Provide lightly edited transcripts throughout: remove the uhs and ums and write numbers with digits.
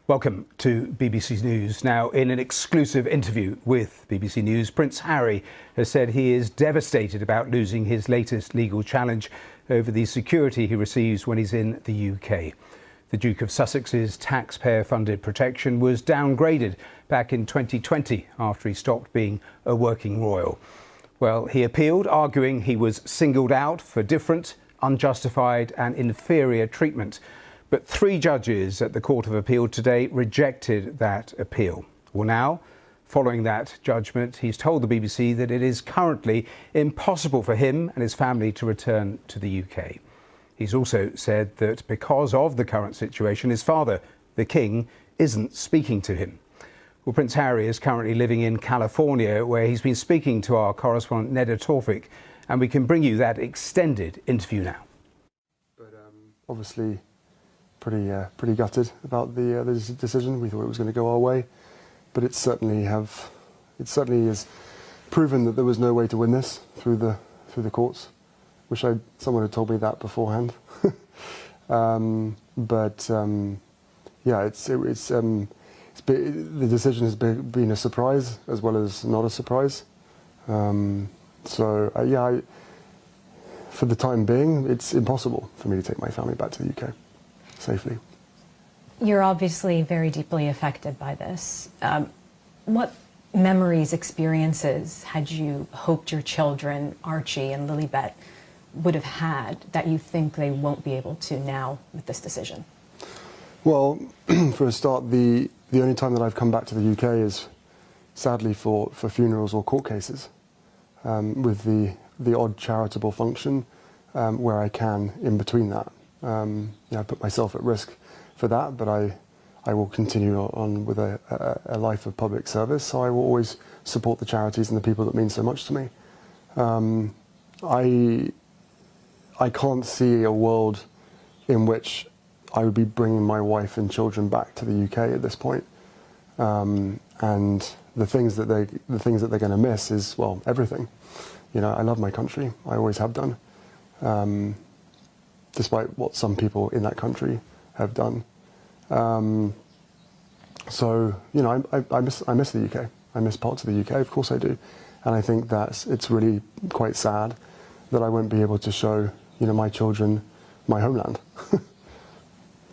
Welcome to BBC News. Now, in an exclusive interview with BBC News, Prince Harry has said he is devastated about losing his latest legal challenge over the security he receives when he's in the UK. The Duke of Sussex's taxpayer-funded protection was downgraded back in 2020 after he stopped being a working royal. Well, he appealed, arguing he was singled out for different, unjustified and inferior treatment. But 3 judges at the Court of Appeal today rejected that appeal. Well, now, following that judgment, he's told the BBC that it is currently impossible for him and his family to return to the UK. He's also said that because of the current situation, his father, the King, isn't speaking to him. Well, Prince Harry is currently living in California, where he's been speaking to our correspondent Neda Tawfik, and we can bring you that extended interview now. But obviously, pretty gutted about the decision. We thought it was going to go our way, but it certainly is proven that there was no way to win this through the courts. Wish someone had told me that beforehand. Yeah, the decision has been a surprise as well as not a surprise. Yeah, for the time being, it's impossible for me to take my family back to the UK safely. You're obviously very deeply affected by this. What memories, experiences had you hoped your children, Archie and Lilibet, would have had that you think they won't be able to now with this decision? Well, for a start, the only time that I've come back to the UK is sadly for funerals or court cases, with the odd charitable function where I can in between that. I put myself at risk for that, but I will continue on with a life of public service, so I will always support the charities and the people that mean so much to me. I can't see a world in which I would be bringing my wife and children back to the UK at this point. And the things that they're going to miss is, well, everything. You know, I love my country. I always have done. Despite what some people in that country have done. So, you know, I miss the UK. I miss parts of the UK, of course I do. And I think that it's really quite sad that I won't be able to show, you know, my children my homeland, you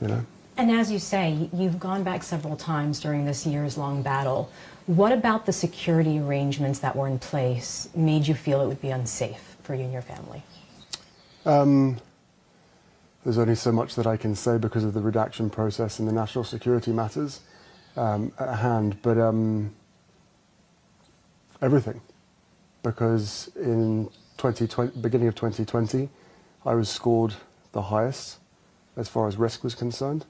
know. And as you say, you've gone back several times during this years-long battle. What about the security arrangements that were in place made you feel it would be unsafe for you and your family? There's only so much that I can say because of the redaction process and the national security matters at hand, but everything. Because in beginning of 2020, I was scored the highest as far as risk was concerned,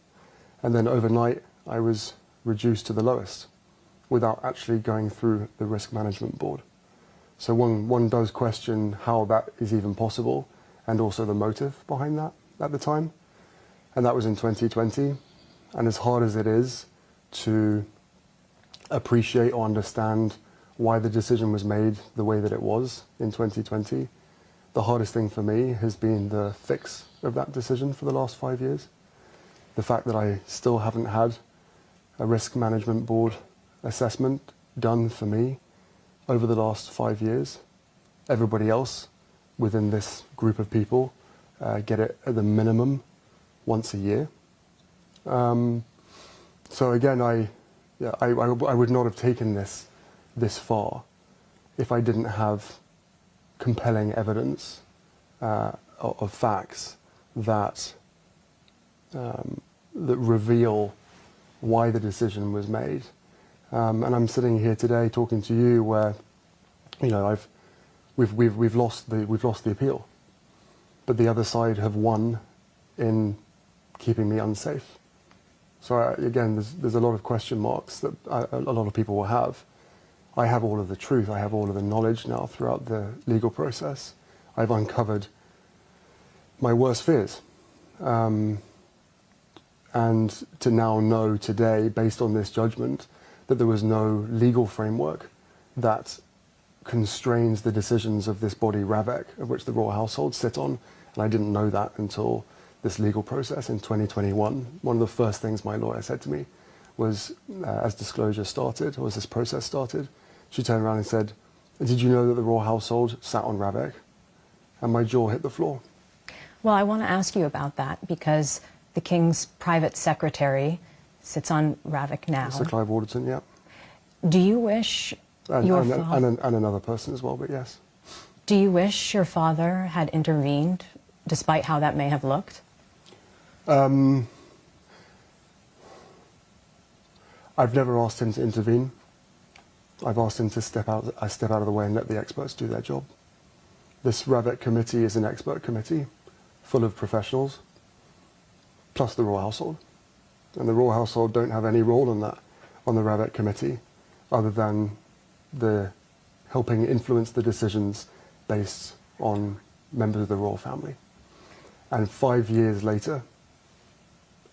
and then overnight I was reduced to the lowest without actually going through the risk management board. So one does question how that is even possible, and also the motive behind that at the time. And that was in 2020. And as hard as it is to appreciate or understand why the decision was made the way that it was in 2020, the hardest thing for me has been the fix of that decision for the last 5 years. The fact that I still haven't had a risk management board assessment done for me over the last 5 years. Everybody else within this group of people get it at the minimum once a year. So again, I would not have taken this far if I didn't have compelling evidence of facts that reveal why the decision was made. And I'm sitting here today talking to you where, you know, we've lost the appeal, but the other side have won in keeping me unsafe. So again, there's a lot of question marks that a lot of people will have. I have all of the truth. I have all of the knowledge now throughout the legal process. I've uncovered my worst fears. And to now know today, based on this judgment, that there was no legal framework that constrains the decisions of this body, RAVEC, of which the royal household sit on. And I didn't know that until this legal process in 2021. One of the first things my lawyer said to me was, as disclosure started, or as this process started, she turned around and said, "Did you know that the royal household sat on Ravek?" And my jaw hit the floor. Well, I want to ask you about that because the King's private secretary sits on Ravek now. Sir Clive Alderton, yeah. Do you wish your father... And another person as well, but yes. Do you wish your father had intervened, despite how that may have looked? I've never asked him to intervene. I've asked him to step out of the way and let the experts do their job. This Ravek committee is an expert committee full of professionals, plus the royal household. And the royal household don't have any role on the Ravek committee, other than the helping influence the decisions based on members of the royal family. And 5 years later,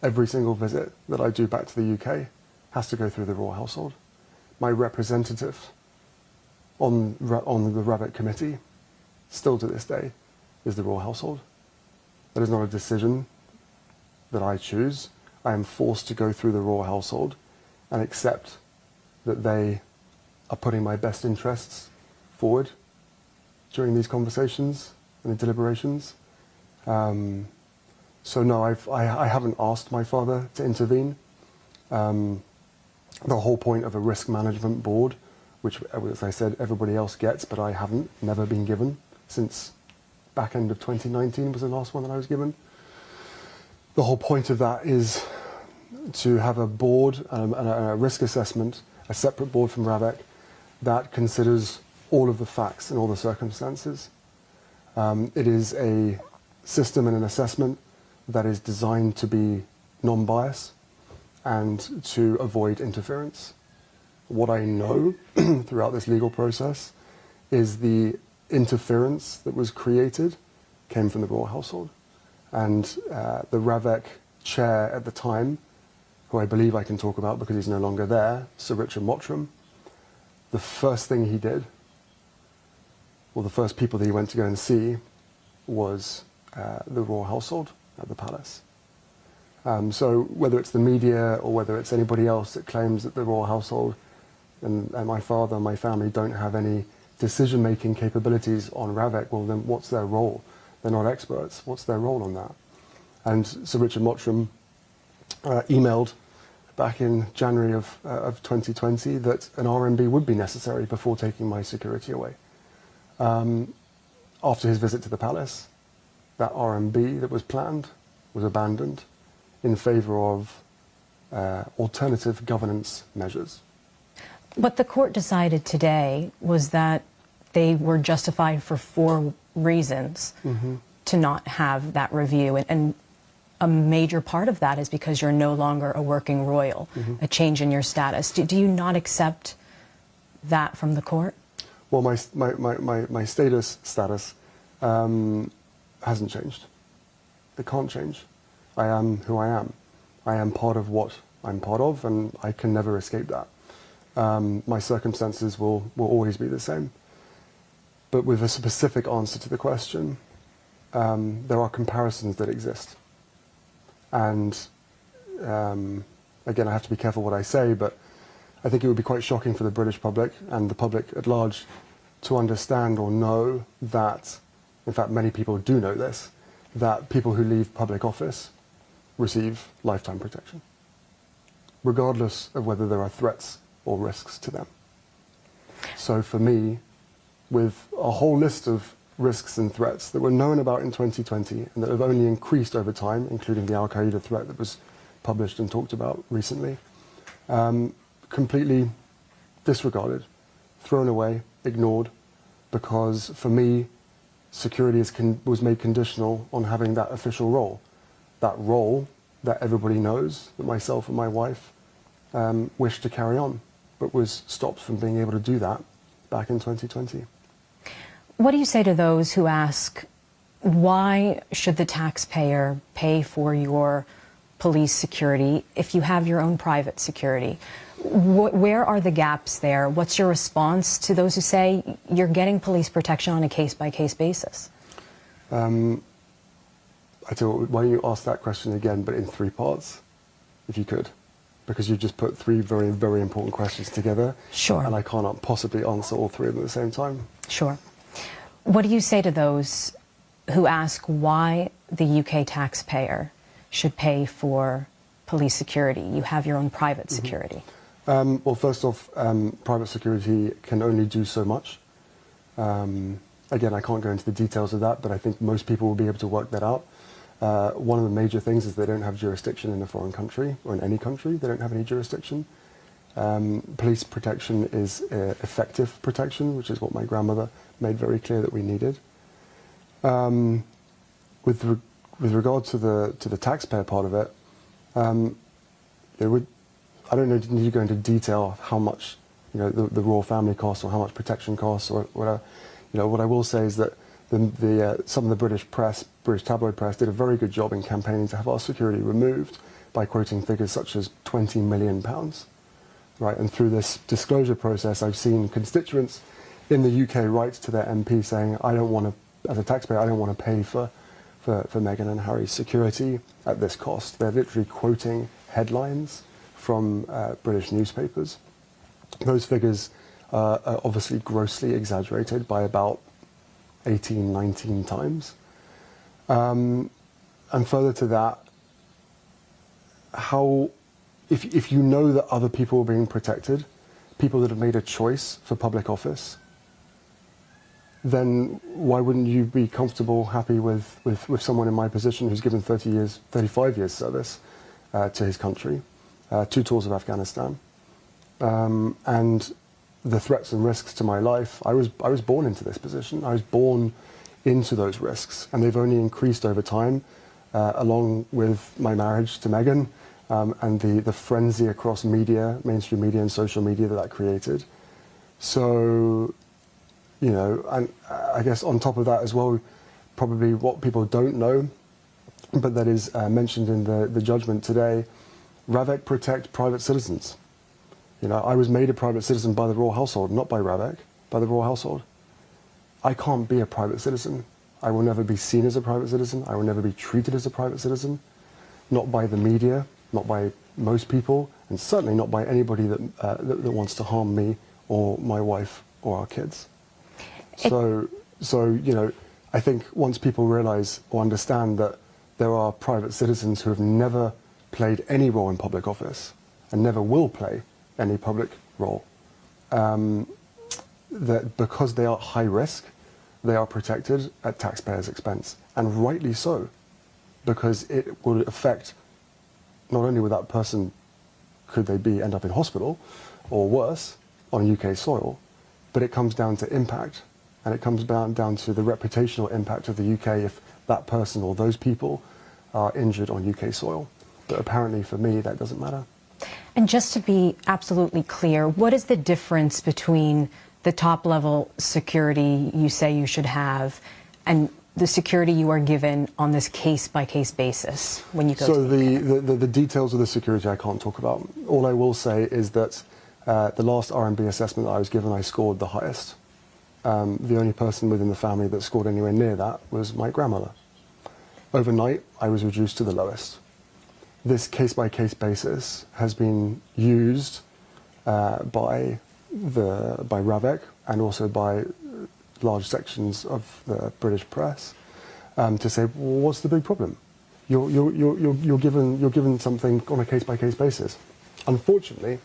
every single visit that I do back to the UK has to go through the royal household. My representative on the Ravek committee, still to this day, is the royal household. That is not a decision that I choose. I am forced to go through the royal household and accept that they are putting my best interests forward during these conversations and the deliberations. So no, I haven't asked my father to intervene. The whole point of a risk management board, which, as I said, everybody else gets, but I haven't, never been given since back end of 2019 was the last one that I was given. The whole point of that is to have a board and a risk assessment, a separate board from Ravek, that considers all of the facts and all the circumstances. It is a system and an assessment that is designed to be non-biased and to avoid interference. What I know throughout this legal process is the interference that was created came from the royal household. And the Ravek chair at the time, who I believe I can talk about because he's no longer there, Sir Richard Mottram, the first thing he did, well, the first people that he went to go and see was the royal household at the palace. So whether it's the media or whether it's anybody else that claims that the royal household and my father and my family don't have any decision-making capabilities on Ravek, well then what's their role? They're not experts. What's their role on that? And Sir Richard Mottram emailed back in January of 2020 that an RMB would be necessary before taking my security away. After his visit to the palace, that RMB that was planned was abandoned in favour of alternative governance measures. What the court decided today was that they were justified for 4 reasons to not have that review. And a major part of that is because you're no longer a working royal, a change in your status. Do you not accept that from the court? Well, my status hasn't changed. It can't change. I am who I am. I am part of what I'm part of, and I can never escape that. My circumstances will always be the same. But with a specific answer to the question, there are comparisons that exist. And again, I have to be careful what I say, but I think it would be quite shocking for the British public and the public at large to understand or know that, in fact, many people do know this, that people who leave public office receive lifetime protection, regardless of whether there are threats or risks to them. So for me, with a whole list of risks and threats that were known about in 2020 and that have only increased over time, including the Al-Qaeda threat that was published and talked about recently, completely disregarded, thrown away, ignored, because for me, security was made conditional on having that official role. That role that everybody knows, that myself and my wife wished to carry on, but was stopped from being able to do that back in 2020. What do you say to those who ask, why should the taxpayer pay for your police security if you have your own private security? Where are the gaps there? What's your response to those who say you're getting police protection on a case-by-case basis? I tell you what, why don't you ask that question again, but in 3 parts, if you could. because you just put three very, very important questions together. Sure. And I cannot possibly answer all three of them at the same time. Sure. What do you say to those who ask why the UK taxpayer should pay for police security? You have your own private security. Well, first off, private security can only do so much. Again, I can't go into the details of that, but I think most people will be able to work that out. One of the major things is they don't have jurisdiction in a foreign country, or in any country. They don't have any jurisdiction. Police protection is effective protection, which is what my grandmother made very clear that we needed. With regard to the taxpayer part of it, I don't need to go into detail of how much the royal family costs or how much protection costs or whatever. What I will say is that some of the British tabloid press did a very good job in campaigning to have our security removed by quoting figures such as £20 million. Right, and through this disclosure process, I've seen constituents in the UK write to their MP saying, I don't want to, as a taxpayer, I don't want to pay for Meghan and Harry's security at this cost. They're literally quoting headlines from British newspapers. Those figures are obviously grossly exaggerated by about 18, 19 times. And further to that, if you know that other people are being protected, people that have made a choice for public office, then why wouldn't you be comfortable, happy with someone in my position who's given 35 years service to his country, 2 tours of Afghanistan, and the threats and risks to my life? I was born into this position. I was born into those risks, and they've only increased over time, along with my marriage to Meghan, and the frenzy across media, mainstream media and social media that created. So, and I guess on top of that as well, probably what people don't know, but that is mentioned in the judgment today, RAVEC protect private citizens. I was made a private citizen by the royal household, not by RAVEC, by the royal household. I can't be a private citizen. I will never be seen as a private citizen. I will never be treated as a private citizen, not by the media, not by most people, and certainly not by anybody that wants to harm me or my wife or our kids. So I think once people realise or understand that there are private citizens who have never played any role in public office and never will play any public role, that because they are high risk, they are protected at taxpayers' expense, and rightly so, because it will affect not only with that person, could they end up in hospital or worse on UK soil, but it comes down to impact, and it comes down to the reputational impact of the UK if that person or those people are injured on UK soil. But apparently for me, that doesn't matter. And just to be absolutely clear, what is the difference between the top-level security you say you should have and the security you are given on this case-by-case basis when you go to the details of the security I can't talk about. All I will say is that the last R&B assessment that I was given, I scored the highest. The only person within the family that scored anywhere near that was my grandmother. Overnight, I was reduced to the lowest. This case-by-case basis has been used by RAVEC and also by large sections of the British press to say, well, what's the big problem? You're given something on a case-by-case basis. Unfortunately,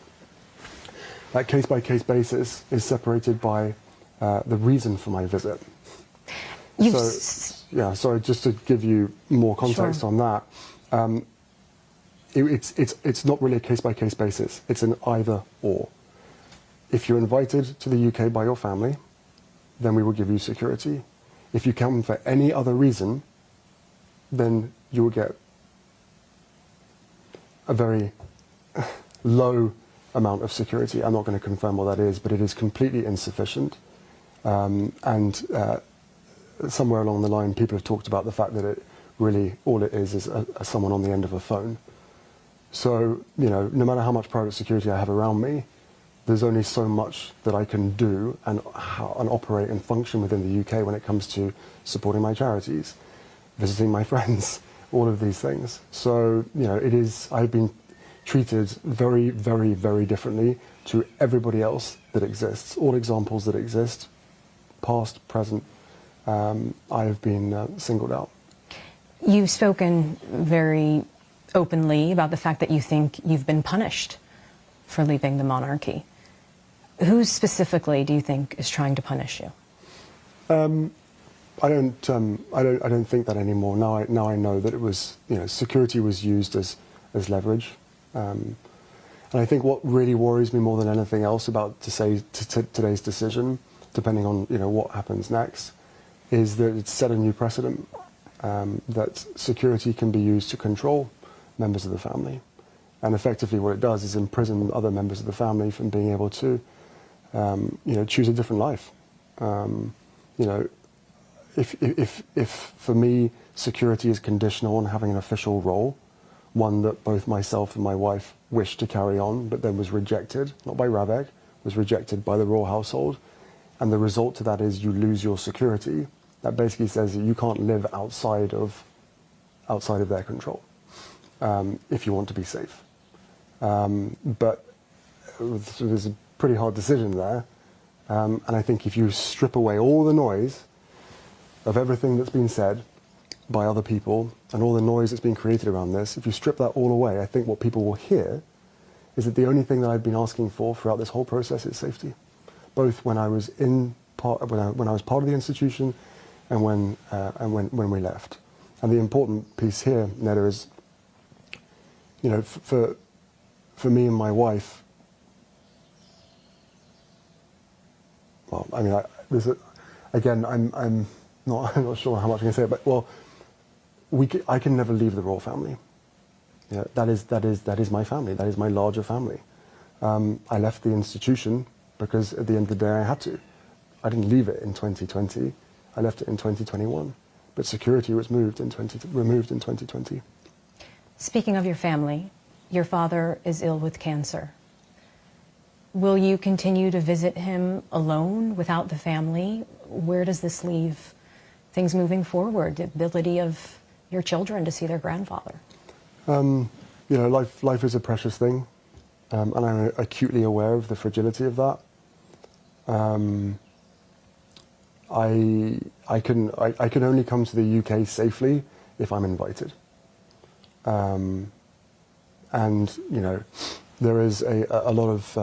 that case-by-case basis is separated by the reason for my visit. Sorry, just to give you more context on that. It's not really a case-by-case basis. It's an either-or. If you're invited to the UK by your family, then we will give you security. If you come for any other reason, then you will get a very low amount of security. I'm not going to confirm what that is, but it is completely insufficient. Somewhere along the line, people have talked about the fact that all it is someone on the end of a phone. So, no matter how much private security I have around me, there's only so much that I can do and operate and function within the UK when it comes to supporting my charities, visiting my friends, all of these things. So, I've been treated very, very, very differently to everybody else that exists. All examples that exist, past, present, I have been singled out. You've spoken very openly about the fact that you think you've been punished for leaving the monarchy. Who specifically do you think is trying to punish you? I don't think that anymore. Now I know that it was, security was used as leverage. And I think what really worries me more than anything else about today's decision, depending on what happens next, is that it's set a new precedent that security can be used to control members of the family, and effectively what it does is imprison other members of the family from being able to, choose a different life. If for me security is conditional on having an official role, one that both myself and my wife wished to carry on, but then was rejected, not by Ravek, was rejected by the royal household, and the result to that is you lose your security. That basically says that you can't live outside of their control if you want to be safe. But there's a pretty hard decision there, and I think if you strip away all the noise of everything that's been said by other people and all the noise that's been created around this, if you strip that all away, I think what people will hear is that the only thing that I've been asking for throughout this whole process is safety, both when I was when I was part of the institution and when we left. And the important piece here, Neda, is, for me and my wife, well, I mean, again, I'm not sure how much I can say, but well, I can never leave the royal family. That is my family. That is my larger family. I left the institution because at the end of the day I had to. I didn't leave it in 2020. I left it in 2021. But security was removed in 2020. Speaking of your family, your father is ill with cancer. Will you continue to visit him alone, without the family? Where does this leave things moving forward, the ability of your children to see their grandfather? Life is a precious thing, and I'm acutely aware of the fragility of that. I can only come to the UK safely if I'm invited. And there is a lot of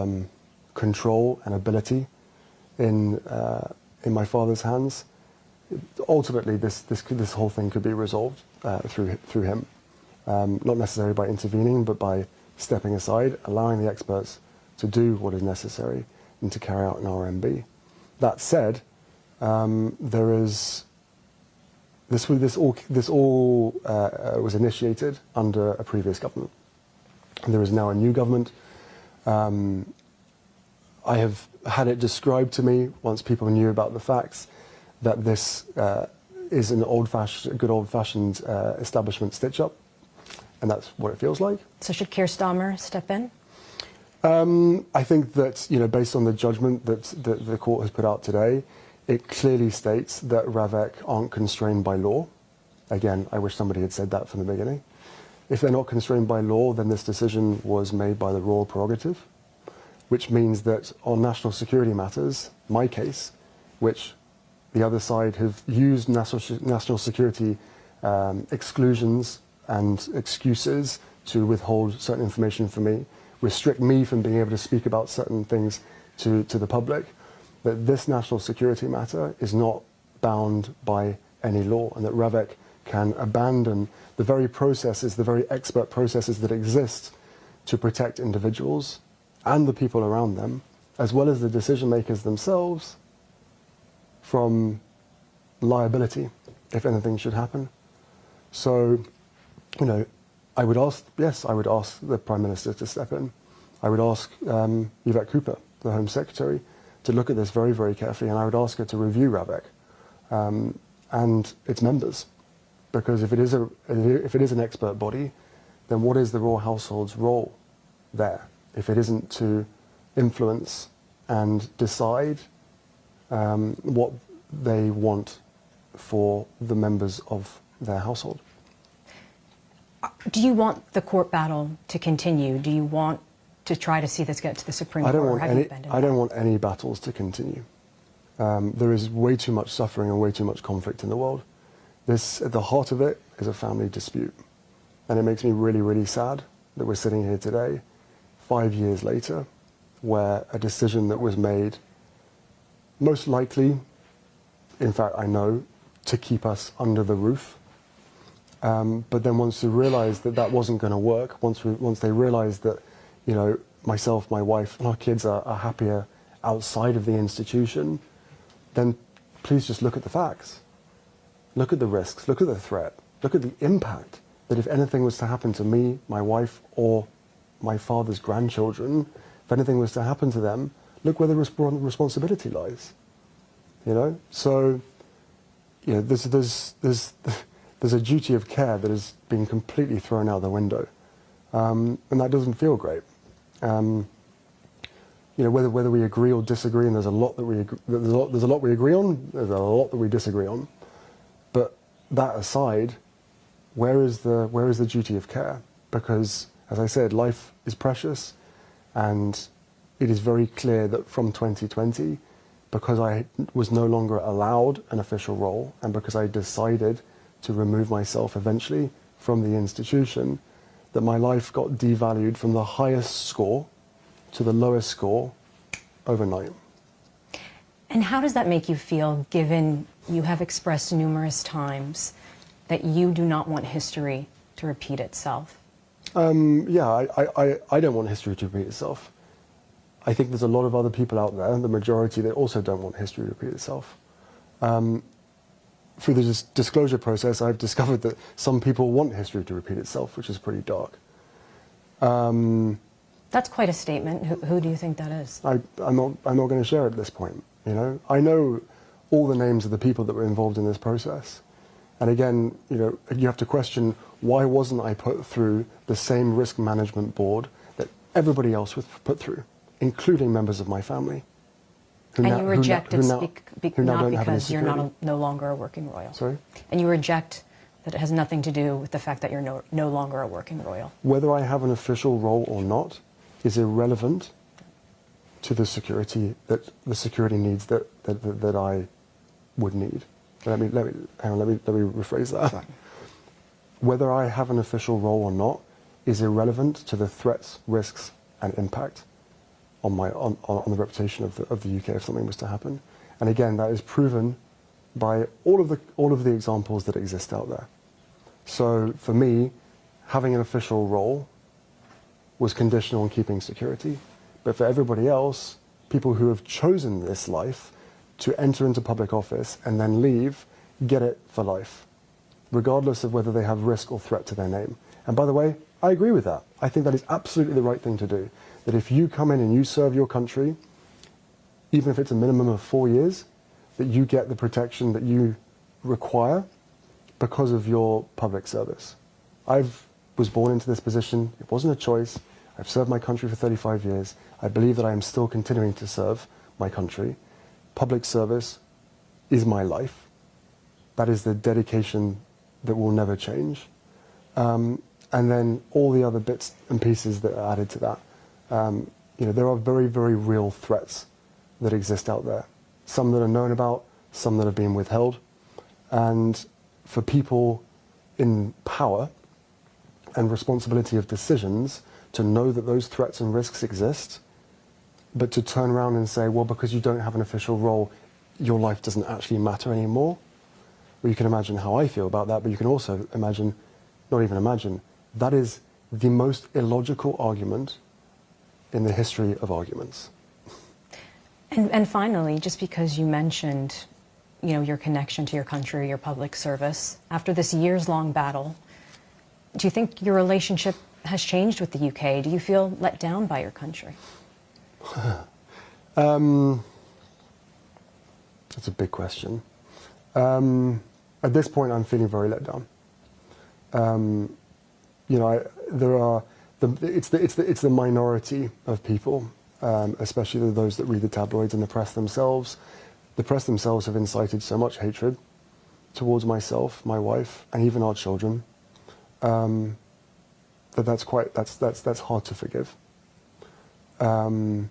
control and ability in my father's hands. Ultimately, this whole thing could be resolved through him, not necessarily by intervening, but by stepping aside, allowing the experts to do what is necessary and to carry out an RMB. That said, this all was initiated under a previous government. And there is now a new government. I have had it described to me, once people knew about the facts, that this is an good old-fashioned establishment stitch-up, and that's what it feels like. So should Keir Starmer step in? I think that, based on the judgment that the court has put out today, it clearly states that Ravek aren't constrained by law. Again, I wish somebody had said that from the beginning. If they're not constrained by law, then this decision was made by the royal prerogative, which means that on national security matters, my case, which the other side have used national security exclusions and excuses to withhold certain information from me, restrict me from being able to speak about certain things to the public, that this national security matter is not bound by any law, and that Ravek can abandon the very processes, the very expert processes that exist to protect individuals and the people around them, as well as the decision makers themselves, from liability if anything should happen. So, I would ask the Prime Minister to step in. I would ask Yvette Cooper, the Home Secretary, to look at this very, very carefully, and I would ask her to review Ravek and its members, because if it is an expert body, then what is the royal household's role there if it isn't to influence and decide what they want for the members of their household? Do you want the court battle to continue? Do you want to try to see this get to the Supreme Court? I don't want any battles to continue. There is way too much suffering and way too much conflict in the world. This, at the heart of it, is a family dispute. And it makes me really, really sad that we're sitting here today, 5 years later, where a decision that was made, most likely, in fact I know, to keep us under the roof. But then once they realised that that wasn't going to work, once they realised that, you know, myself, my wife, and our kids are happier outside of the institution, then please just look at the facts. Look at the risks, look at the threat, look at the impact that if anything was to happen to me, my wife, or my father's grandchildren, if anything was to happen to them, look where the responsibility lies. You know? So, you know, there's a duty of care that has been completely thrown out the window. And that doesn't feel great. You know, whether we agree or disagree, and there's a lot that we agree, there's a lot we agree on, there's a lot that we disagree on. But that aside, where is the duty of care? Because, as I said, life is precious, and it is very clear that from 2020, because I was no longer allowed an official role, and because I decided to remove myself eventually from the institution, that my life got devalued from the highest score to the lowest score overnight. And how does that make you feel, given you have expressed numerous times that you do not want history to repeat itself? Yeah, I don't want history to repeat itself. I think there's a lot of other people out there, the majority, that also don't want history to repeat itself. Through the disclosure process, I've discovered that some people want history to repeat itself, which is pretty dark. That's quite a statement. Who do you think that is? I'm not going to share it at this point. You know, I know all the names of the people that were involved in this process, and again, you know, you have to question, why wasn't I put through the same risk management board that everybody else was put through, including members of my family? And you reject it not because you're no longer a working royal. Sorry? And you reject that it has nothing to do with the fact that you're no longer a working royal. Whether I have an official role or not is irrelevant to the security needs that I would need. Let me rephrase that. Right. Whether I have an official role or not is irrelevant to the threats, risks, and impact on the reputation of the UK if something was to happen. And again, that is proven by all of the examples that exist out there. So for me, having an official role was conditional on keeping security. But for everybody else, people who have chosen this life to enter into public office and then leave, get it for life, regardless of whether they have risk or threat to their name. And by the way, I agree with that. I think that is absolutely the right thing to do. That if you come in and you serve your country, even if it's a minimum of 4 years, that you get the protection that you require because of your public service. I was born into this position. It wasn't a choice. I've served my country for 35 years. I believe that I am still continuing to serve my country. Public service is my life. That is the dedication that will never change. And then all the other bits and pieces that are added to that. You know, there are very, very real threats that exist out there. Some that are known about, some that have been withheld. And for people in power and responsibility of decisions to know that those threats and risks exist, but to turn around and say, well, because you don't have an official role, your life doesn't actually matter anymore. Well, you can imagine how I feel about that, but you can also imagine, not even imagine, that is the most illogical argument in the history of arguments. And finally, just because you mentioned, you know, your connection to your country, your public service, after this years-long battle, do you think your relationship has changed with the UK? Do you feel let down by your country? That's a big question. At this point, I'm feeling very let down. You know, it's the minority of people, especially those that read the tabloids and the press themselves. The press themselves have incited so much hatred towards myself, my wife, and even our children. that's hard to forgive. You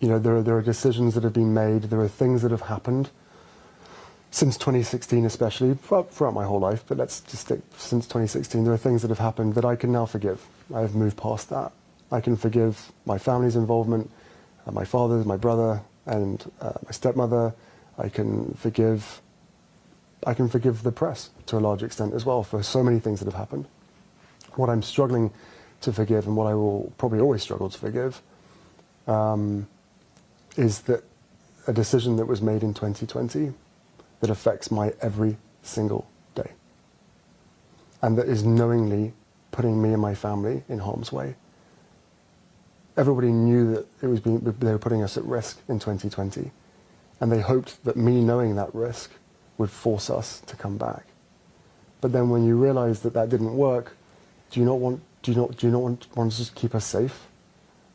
know, there are decisions that have been made, there are things that have happened since 2016 especially, throughout my whole life, but let's just stick since 2016, there are things that have happened that I can now forgive. I have moved past that. I can forgive my family's involvement, my father's, my brother, and my stepmother. I can forgive the press to a large extent as well for so many things that have happened. What I'm struggling to forgive, and what I will probably always struggle to forgive, is that a decision that was made in 2020 that affects my every single day, and that is knowingly putting me and my family in harm's way. Everybody knew that they were putting us at risk in 2020, and they hoped that me knowing that risk would force us to come back. But then when you realise that that didn't work, do you not want to just keep us safe?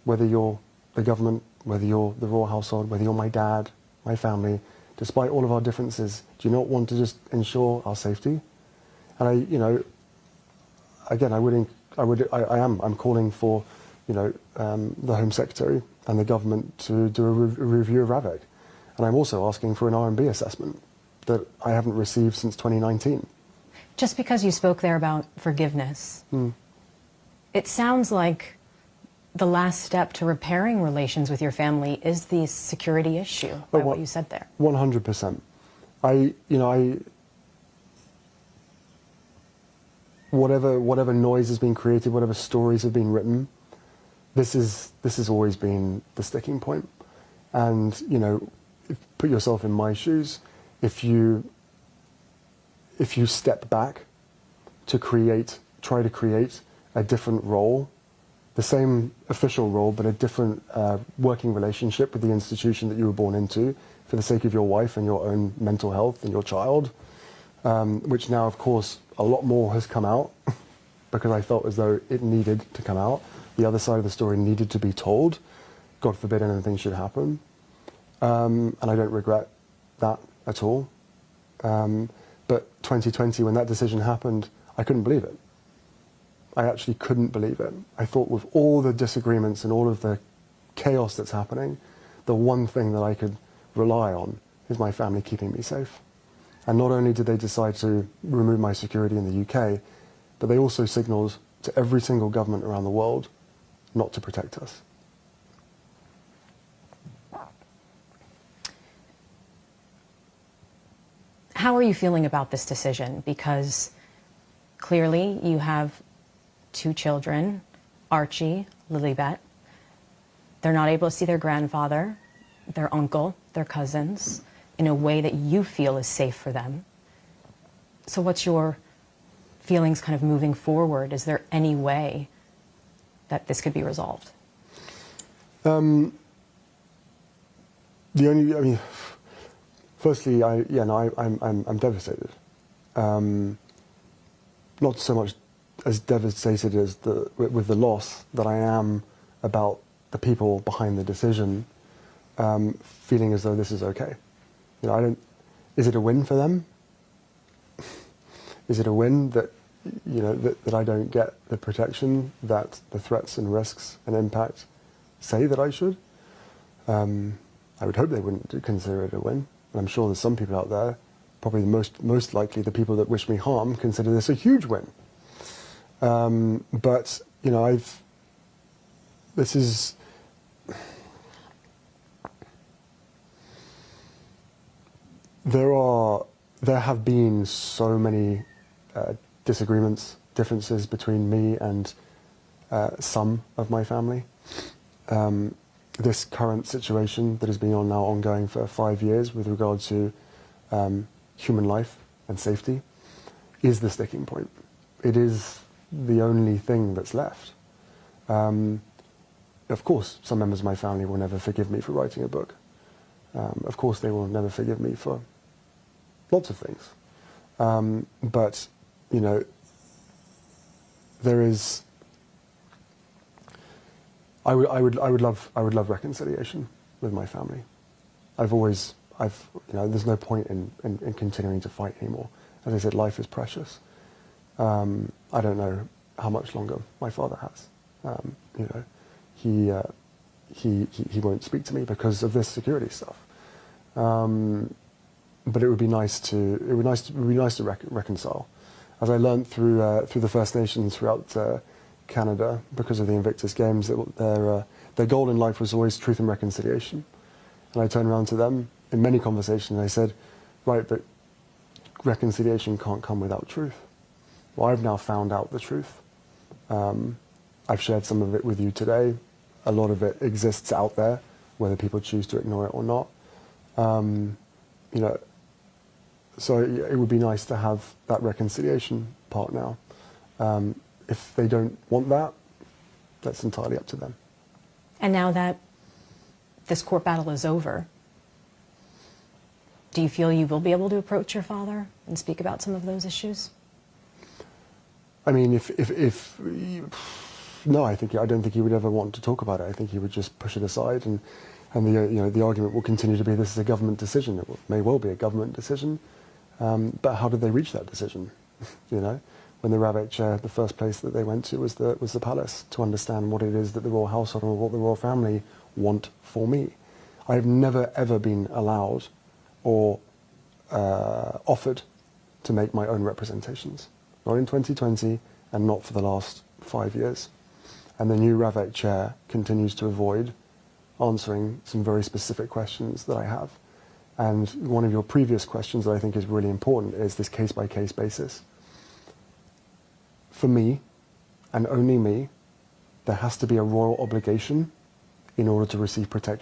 Whether you're the government, whether you're the royal household, whether you're my dad, my family, despite all of our differences, do you not want to just ensure our safety? And I'm calling for, the Home Secretary and the government to do a review of RAVEC. And I'm also asking for an R&B assessment that I haven't received since 2019. Just because you spoke there about forgiveness, it sounds like the last step to repairing relations with your family is the security issue, by what you said there. 100%. Whatever noise has been created, whatever stories have been written, this has always been the sticking point. And, put yourself in my shoes. If you step back to try to create a different role, the same official role, but a different working relationship with the institution that you were born into for the sake of your wife and your own mental health and your child, which now, of course, a lot more has come out because I felt as though it needed to come out. The other side of the story needed to be told. God forbid anything should happen. And I don't regret that at all. But 2020, when that decision happened, I couldn't believe it. I actually couldn't believe it. I thought with all the disagreements and all of the chaos that's happening, the one thing that I could rely on is my family keeping me safe. And not only did they decide to remove my security in the UK, but they also signalled to every single government around the world not to protect us. How are you feeling about this decision? Because clearly you have 2 children, Archie, Lilibet. They're not able to see their grandfather, their uncle, their cousins, in a way that you feel is safe for them. So what's your feelings kind of moving forward? Is there any way that this could be resolved? Firstly, I'm devastated. Not so much as devastated as with the loss that I am about the people behind the decision, feeling as though this is okay. Is it a win for them? Is it a win that that I don't get the protection that the threats and risks and impact say that I should? I would hope they wouldn't consider it a win. And I'm sure there's some people out there, probably most likely the people that wish me harm, consider this a huge win. But there have been so many disagreements, differences between me and some of my family. This current situation that has been ongoing for 5 years with regard to human life and safety is the sticking point. It is the only thing that's left. Of course, some members of my family will never forgive me for writing a book. Of course, they will never forgive me for lots of things. But, there is... I would love reconciliation with my family. There's no point in continuing to fight anymore. As I said, life is precious. I don't know how much longer my father has. You know, he won't speak to me because of this security stuff. But it would be nice to reconcile. As I learned through the First Nations throughout Canada, because of the Invictus Games, their goal in life was always truth and reconciliation. And I turned around to them in many conversations and I said, right, but reconciliation can't come without truth. Well, I've now found out the truth. I've shared some of it with you today. A lot of it exists out there, whether people choose to ignore it or not. You know, so it would be nice to have that reconciliation part now. If they don't want that, that's entirely up to them. And now that this court battle is over, do you feel you will be able to approach your father and speak about some of those issues? I mean, no, I don't think he would ever want to talk about it. I think he would just push it aside, and the argument will continue to be this is a government decision. It may well be a government decision, but how did they reach that decision? You know, when the Rabbit Chair, the first place that they went to was the palace to understand what it is that the royal household and what the royal family want for me. I have never ever been allowed or offered to make my own representations. Not in 2020 and not for the last 5 years. And the new Rabbit Chair continues to avoid answering some very specific questions that I have. And one of your previous questions that I think is really important is this case-by-case basis. For me, and only me, there has to be a royal obligation in order to receive protection.